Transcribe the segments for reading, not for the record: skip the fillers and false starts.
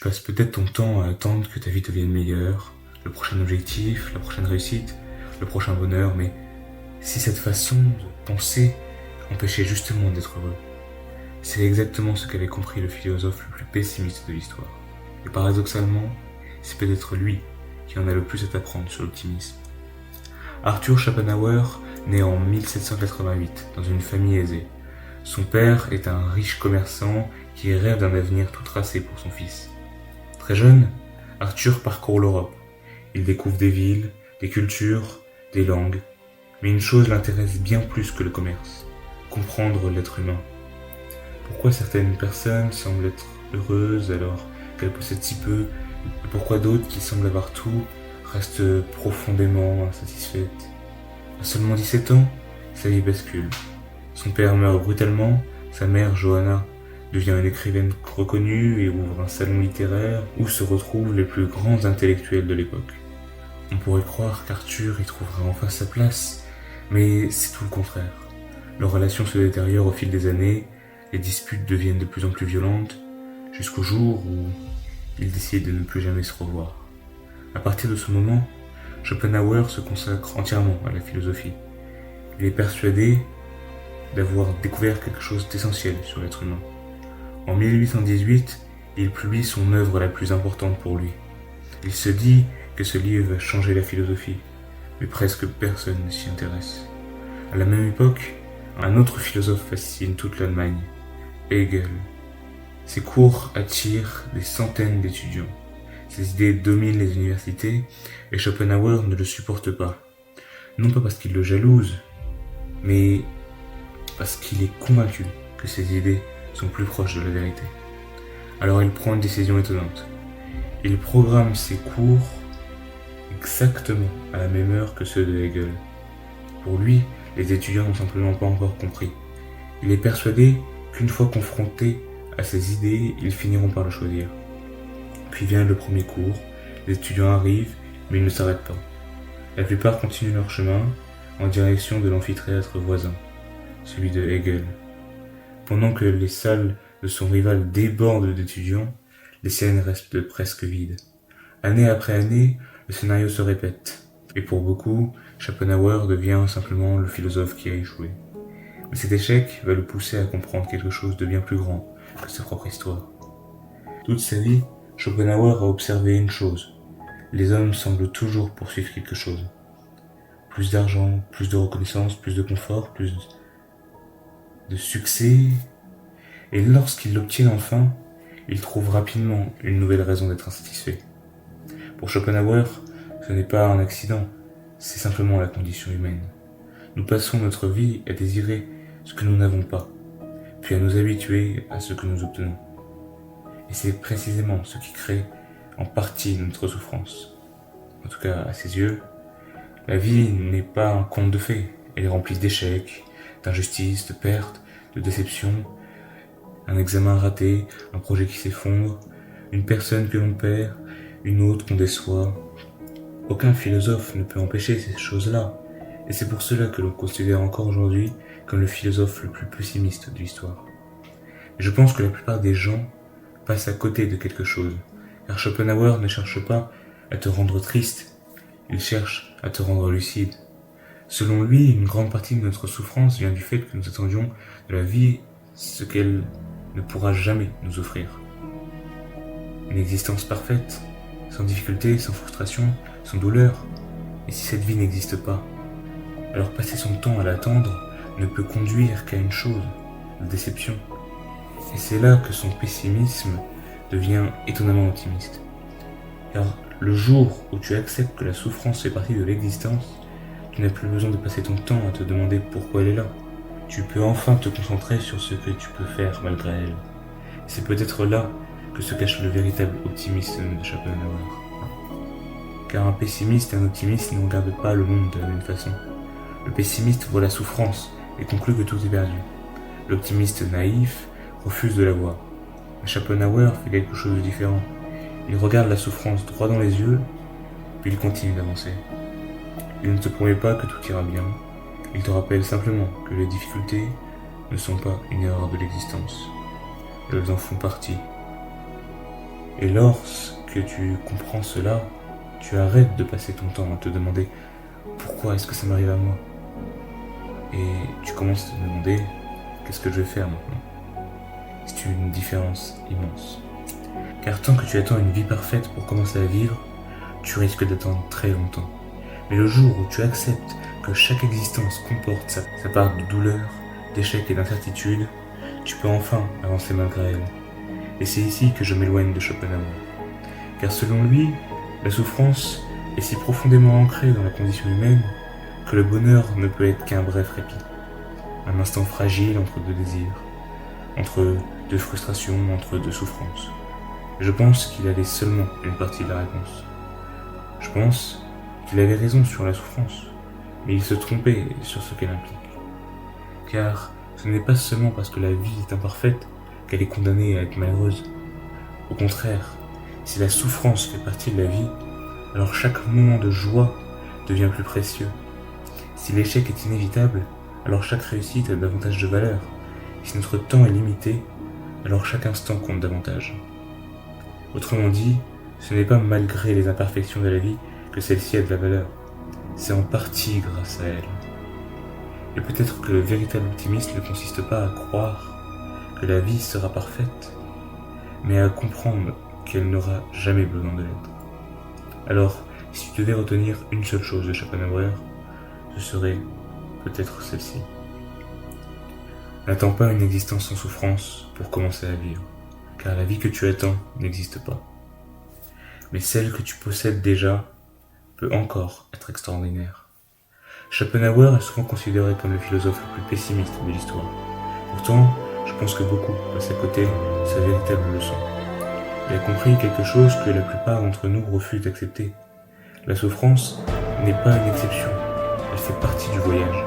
passes peut-être ton temps à attendre que ta vie devienne meilleure, le prochain objectif, la prochaine réussite, le prochain bonheur, mais si cette façon de penser empêchait justement d'être heureux, c'est exactement ce qu'avait compris le philosophe le plus pessimiste de l'histoire. Et paradoxalement, c'est peut-être lui qui en a le plus à t'apprendre sur l'optimisme. Arthur Schopenhauer naît en 1788 dans une famille aisée. Son père est un riche commerçant qui rêve d'un avenir tout tracé pour son fils. Très jeune, Arthur parcourt l'Europe. Il découvre des villes, des cultures, des langues. Mais une chose l'intéresse bien plus que le commerce, comprendre l'être humain. Pourquoi certaines personnes semblent être heureuses alors qu'elles possèdent si peu, et pourquoi d'autres qui semblent avoir tout restent profondément insatisfaites. À seulement 17 ans, sa vie bascule. Son père meurt brutalement, sa mère, Johanna, devient une écrivaine reconnue et ouvre un salon littéraire où se retrouvent les plus grands intellectuels de l'époque. On pourrait croire qu'Arthur y trouvera enfin sa place, mais c'est tout le contraire. Leur relation se détériore au fil des années, les disputes deviennent de plus en plus violentes, jusqu'au jour où ils décident de ne plus jamais se revoir. À partir de ce moment, Schopenhauer se consacre entièrement à la philosophie. Il est persuadé d'avoir découvert quelque chose d'essentiel sur l'être humain. En 1818, il publie son œuvre la plus importante pour lui. Il se dit que ce livre va changer la philosophie, mais presque personne ne s'y intéresse. À la même époque, un autre philosophe fascine toute l'Allemagne, Hegel. Ses cours attirent des centaines d'étudiants. Ses idées dominent les universités et Schopenhauer ne le supporte pas. Non pas parce qu'il le jalouse, mais parce qu'il est convaincu que ses idées sont plus proches de la vérité. Alors il prend une décision étonnante. Il programme ses cours exactement à la même heure que ceux de Hegel. Pour lui, les étudiants n'ont simplement pas encore compris. Il est persuadé qu'une fois confrontés à ses idées, ils finiront par le choisir. Puis vient le premier cours, les étudiants arrivent, mais ils ne s'arrêtent pas. La plupart continuent leur chemin en direction de l'amphithéâtre voisin, celui de Hegel. Pendant que les salles de son rival débordent d'étudiants, les scènes restent presque vides. Année après année, le scénario se répète, et pour beaucoup, Schopenhauer devient simplement le philosophe qui a échoué. Mais cet échec va le pousser à comprendre quelque chose de bien plus grand que sa propre histoire. Toute sa vie, Schopenhauer a observé une chose. Les hommes semblent toujours poursuivre quelque chose. Plus d'argent, plus de reconnaissance, plus de confort, plus de succès. Et lorsqu'ils l'obtiennent enfin, ils trouvent rapidement une nouvelle raison d'être insatisfaits. Pour Schopenhauer, ce n'est pas un accident, c'est simplement la condition humaine. Nous passons notre vie à désirer ce que nous n'avons pas, puis à nous habituer à ce que nous obtenons. Et c'est précisément ce qui crée en partie notre souffrance. En tout cas, à ses yeux, la vie n'est pas un conte de fées. Elle est remplie d'échecs, d'injustices, de pertes, de déceptions, un examen raté, un projet qui s'effondre, une personne que l'on perd, une autre qu'on déçoit. Aucun philosophe ne peut empêcher ces choses-là, et c'est pour cela que l'on considère encore aujourd'hui comme le philosophe le plus pessimiste de l'histoire. Je pense que la plupart des gens passent à côté de quelque chose, car Schopenhauer ne cherche pas à te rendre triste, il cherche à te rendre lucide. Selon lui, une grande partie de notre souffrance vient du fait que nous attendions de la vie ce qu'elle ne pourra jamais nous offrir. Une existence parfaite, sans difficulté, sans frustration, sans douleur. Et si cette vie n'existe pas, alors passer son temps à l'attendre ne peut conduire qu'à une chose, la déception. Et c'est là que son pessimisme devient étonnamment optimiste. Car le jour où tu acceptes que la souffrance fait partie de l'existence, tu n'as plus besoin de passer ton temps à te demander pourquoi elle est là. Tu peux enfin te concentrer sur ce que tu peux faire malgré elle. Et c'est peut-être là que se cache le véritable optimisme de Schopenhauer. Car un pessimiste et un optimiste ne regardent pas le monde de la même façon. Le pessimiste voit la souffrance et conclut que tout est perdu. L'optimiste naïf refuse de la voir. Mais Schopenhauer fait quelque chose de différent. Il regarde la souffrance droit dans les yeux, puis il continue d'avancer. Il ne te promet pas que tout ira bien, il te rappelle simplement que les difficultés ne sont pas une erreur de l'existence. Elles en font partie. Et lorsque tu comprends cela, tu arrêtes de passer ton temps à te demander pourquoi est-ce que ça m'arrive à moi. Et tu commences à te demander qu'est-ce que je vais faire maintenant. C'est une différence immense. Car tant que tu attends une vie parfaite pour commencer à vivre, tu risques d'attendre très longtemps. Mais le jour où tu acceptes que chaque existence comporte sa part de douleur, d'échec et d'incertitude, tu peux enfin avancer malgré elle. Et c'est ici que je m'éloigne de Schopenhauer. Car selon lui, la souffrance est si profondément ancrée dans la condition humaine que le bonheur ne peut être qu'un bref répit. Un instant fragile entre deux désirs, entre deux frustrations, entre deux souffrances. Je pense qu'il avait seulement une partie de la réponse. Je pense qu'il avait raison sur la souffrance, mais il se trompait sur ce qu'elle implique. Car ce n'est pas seulement parce que la vie est imparfaite qu'elle est condamnée à être malheureuse. Au contraire, si la souffrance fait partie de la vie, alors chaque moment de joie devient plus précieux. Si l'échec est inévitable, alors chaque réussite a davantage de valeur. Si notre temps est limité, alors chaque instant compte davantage. Autrement dit, ce n'est pas malgré les imperfections de la vie que celle-ci a de la valeur. C'est en partie grâce à elle. Et peut-être que le véritable optimisme ne consiste pas à croire que la vie sera parfaite, mais à comprendre qu'elle n'aura jamais besoin de l'être. Alors, si tu devais retenir une seule chose de Schopenhauer, ce serait peut-être celle-ci. N'attends pas une existence sans souffrance pour commencer à vivre, car la vie que tu attends n'existe pas. Mais celle que tu possèdes déjà peut encore être extraordinaire. Schopenhauer est souvent considéré comme le philosophe le plus pessimiste de l'histoire. Pourtant, je pense que beaucoup passent à côté de sa véritable leçon. Il a compris quelque chose que la plupart d'entre nous refusent d'accepter. La souffrance n'est pas une exception, elle fait partie du voyage.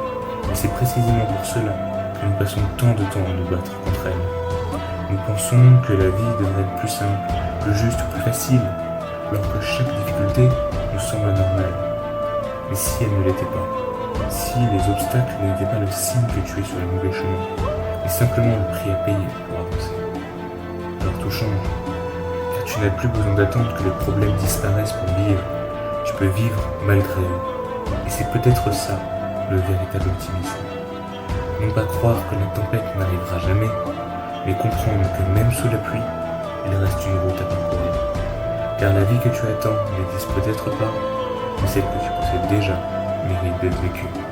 Et c'est précisément pour cela que nous passons tant de temps à nous battre contre elle. Nous pensons que la vie devrait être plus simple, plus juste, plus facile, alors que chaque difficulté nous semble anormale. Mais si elle ne l'était pas, si les obstacles n'étaient pas le signe que tu es sur le mauvais chemin, mais simplement le prix à payer pour avancer, alors tout change. Car tu n'as plus besoin d'attendre que les problèmes disparaissent pour vivre. Tu peux vivre malgré eux. Et c'est peut-être ça, le véritable optimisme. Non pas croire que la tempête n'arrivera jamais, mais comprendre que même sous la pluie, il reste une route à parcourir. Car la vie que tu attends n'existe peut-être pas, mais celle que tu possèdes déjà mérite d'être vécue.